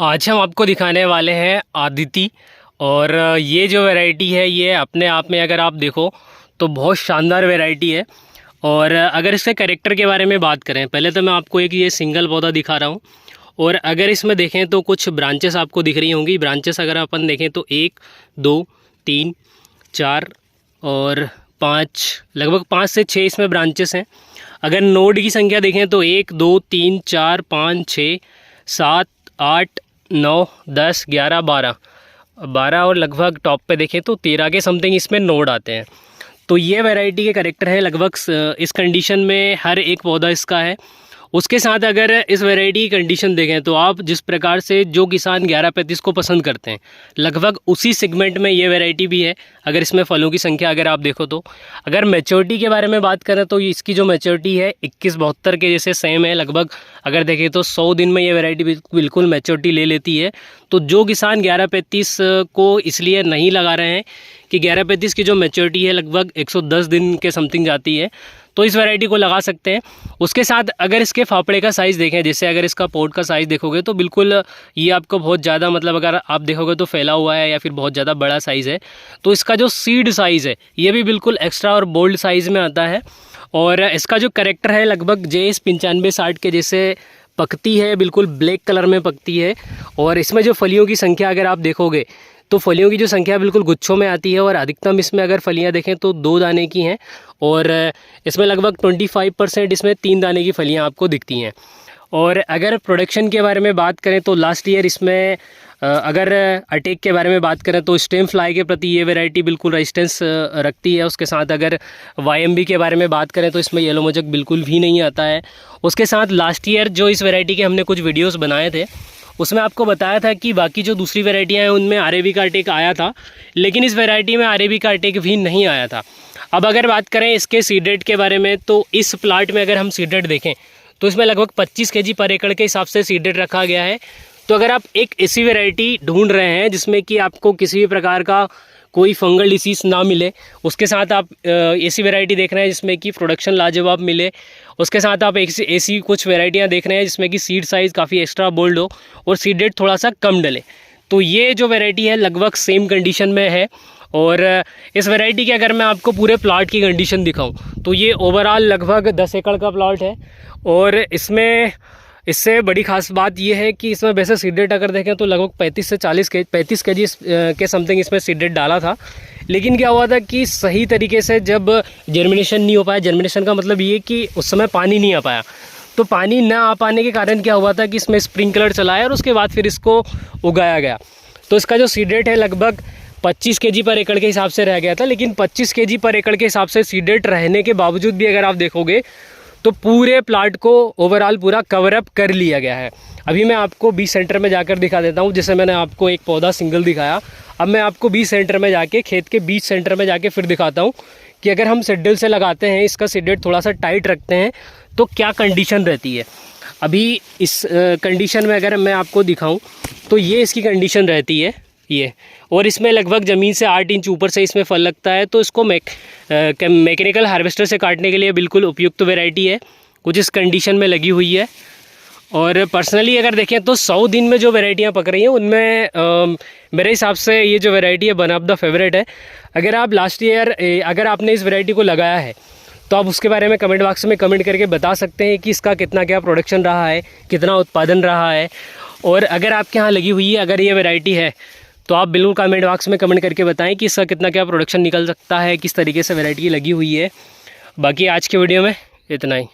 आज हम आपको दिखाने वाले हैं आदिति। और ये जो वैरायटी है ये अपने आप में अगर आप देखो तो बहुत शानदार वैरायटी है। और अगर इसके कैरेक्टर के बारे में बात करें, पहले तो मैं आपको एक ये सिंगल पौधा दिखा रहा हूँ। और अगर इसमें देखें तो कुछ ब्रांचेस आपको दिख रही होंगी। ब्रांचेस अगर अपन देखें तो 1 2 3 4 और 5, लगभग 5 से 6 इसमें ब्रांचेस हैं। अगर नोड की संख्या देखें तो 1 2 3 4 5 6 7 8 9 10 11 12 और लगभग टॉप पे देखें तो 13 के समथिंग इसमें नोड आते हैं। तो ये वैरायटी के कैरेक्टर है। लगभग इस कंडीशन में हर एक पौधा इसका है। उसके साथ अगर इस वैरायटी की कंडीशन देखें तो आप जिस प्रकार से जो किसान 1135 को पसंद करते हैं, लगभग उसी सेगमेंट में ये वैरायटी भी है। अगर इसमें फलों की संख्या अगर आप देखो तो अगर मैच्योरिटी के बारे में बात करें तो इसकी जो मैच्योरिटी है 21-72 के जैसे सेम है। लगभग अगर देखें तो 100 दिन में ये वैरायटी बिल्कुल मैच्योरिटी ले लेती है। तो जो किसान 1135 को इसलिए नहीं लगा रहे हैं कि 1135 की जो मैच्योरिटी है लगभग 110 दिन के समथिंग जाती है, तो इस वैरायटी को लगा सकते हैं। उसके साथ अगर इसके फाफड़े का साइज़ देखें, जैसे अगर इसका पोट का साइज़ देखोगे तो बिल्कुल ये आपको बहुत ज़्यादा, मतलब अगर आप देखोगे तो फैला हुआ है या फिर बहुत ज़्यादा बड़ा साइज़ है। तो इसका जो सीड साइज़ है ये भी बिल्कुल एक्स्ट्रा और बोल्ड साइज़ में आता है। और इसका जो कैरेक्टर है लगभग JS 9560 के जैसे पकती है, बिल्कुल ब्लैक कलर में पकती है। और इसमें जो फलियों की संख्या अगर आप देखोगे तो फलियों की जो संख्या बिल्कुल गुच्छों में आती है। और अधिकतम इसमें अगर फलियां देखें तो 2 दाने की हैं। और इसमें लगभग 25% इसमें 3 दाने की फलियां आपको दिखती हैं। और अगर प्रोडक्शन के बारे में बात करें तो लास्ट ईयर इसमें अगर अटैक के बारे में बात करें तो स्टेम फ्लाई के प्रति ये वैरायटी बिल्कुल रेजिस्टेंस रखती है। उसके साथ अगर YMB के बारे में बात करें तो इसमें येलो मोजक बिल्कुल भी नहीं आता है। उसके साथ लास्ट ईयर जो इस वैरायटी के हमने कुछ वीडियोस बनाए थे उसमें आपको बताया था कि बाकी जो दूसरी वैरायटियाँ हैं उनमें RAB का अटैक आया था, लेकिन इस वैरायटी में RAB का अटैक भी नहीं आया था। अब अगर बात करें इसके सीड रेट के बारे में तो इस प्लाट में अगर हम सीड रेट देखें तो इसमें लगभग 25 kg पर एकड़ के हिसाब से सीड रेट रखा गया है। तो अगर आप एक ऐसी वैरायटी ढूंढ रहे हैं जिसमें कि आपको किसी भी प्रकार का कोई फंगल डिसीज़ ना मिले, उसके साथ आप ऐसी वैरायटी देख रहे हैं जिसमें कि प्रोडक्शन लाजवाब मिले, उसके साथ आप ऐसी कुछ वैरायटियां देख रहे हैं जिसमें कि सीड साइज़ काफ़ी एक्स्ट्रा बोल्ड हो और सीड रेट थोड़ा सा कम डले, तो ये जो वैरायटी है लगभग सेम कंडीशन में है। और इस वैरायटी की अगर मैं आपको पूरे प्लाट की कंडीशन दिखाऊं तो ये ओवरऑल लगभग 10 एकड़ का प्लाट है। और इसमें इससे बड़ी खास बात ये है कि इसमें वैसे सीड रेट अगर देखें तो लगभग 35 kg के समथिंग इसमें सीड रेट डाला था। लेकिन क्या हुआ था कि सही तरीके से जब जर्मिनेशन नहीं हो पाया, जर्मिनेशन का मतलब ये कि उस समय पानी नहीं आ पाया, तो पानी ना आ पाने के कारण क्या हुआ था कि इसमें स्प्रिंकलर चलाया और उसके बाद फिर इसको उगाया गया। तो इसका जो सीड रेट है लगभग 25 kg पर एकड़ के हिसाब से रह गया था। लेकिन 25 kg पर एकड़ के हिसाब से सीड रेट रहने के बावजूद भी अगर आप देखोगे तो पूरे प्लाट को ओवरऑल पूरा कवर अप कर लिया गया है। अभी मैं आपको बीज सेंटर में जाकर दिखा देता हूँ। जैसे मैंने आपको एक पौधा सिंगल दिखाया, अब मैं आपको बीज सेंटर में जाके, खेत के बीज सेंटर में जाके फिर दिखाता हूँ कि अगर हम सीडल से लगाते हैं, इसका सीड रेट थोड़ा सा टाइट रखते हैं तो क्या कंडीशन रहती है। अभी इस कंडीशन में अगर मैं आपको दिखाऊँ तो ये इसकी कंडीशन रहती है ये। और इसमें लगभग ज़मीन से 8 इंच ऊपर से इसमें फल लगता है। तो इसको मैकेनिकल हार्वेस्टर से काटने के लिए बिल्कुल उपयुक्त वैरायटी है, कुछ इस कंडीशन में लगी हुई है। और पर्सनली अगर देखें तो 100 दिन में जो वैरायटियाँ पक रही हैं उनमें मेरे हिसाब से ये जो वैरायटी है वन ऑफ द फेवरेट है। अगर आप लास्ट ईयर अगर आपने इस वैरायटी को लगाया है तो आप उसके बारे में कमेंट बॉक्स में कमेंट करके बता सकते हैं कि इसका कितना क्या प्रोडक्शन रहा है, कितना उत्पादन रहा है। और अगर आपके यहाँ लगी हुई है, अगर ये वैरायटी है तो आप बिल्कुल कमेंट बॉक्स में कमेंट करके बताएं कि इसका कितना क्या प्रोडक्शन निकल सकता है, किस तरीके से वैरायटी लगी हुई है। बाकी आज के वीडियो में इतना ही।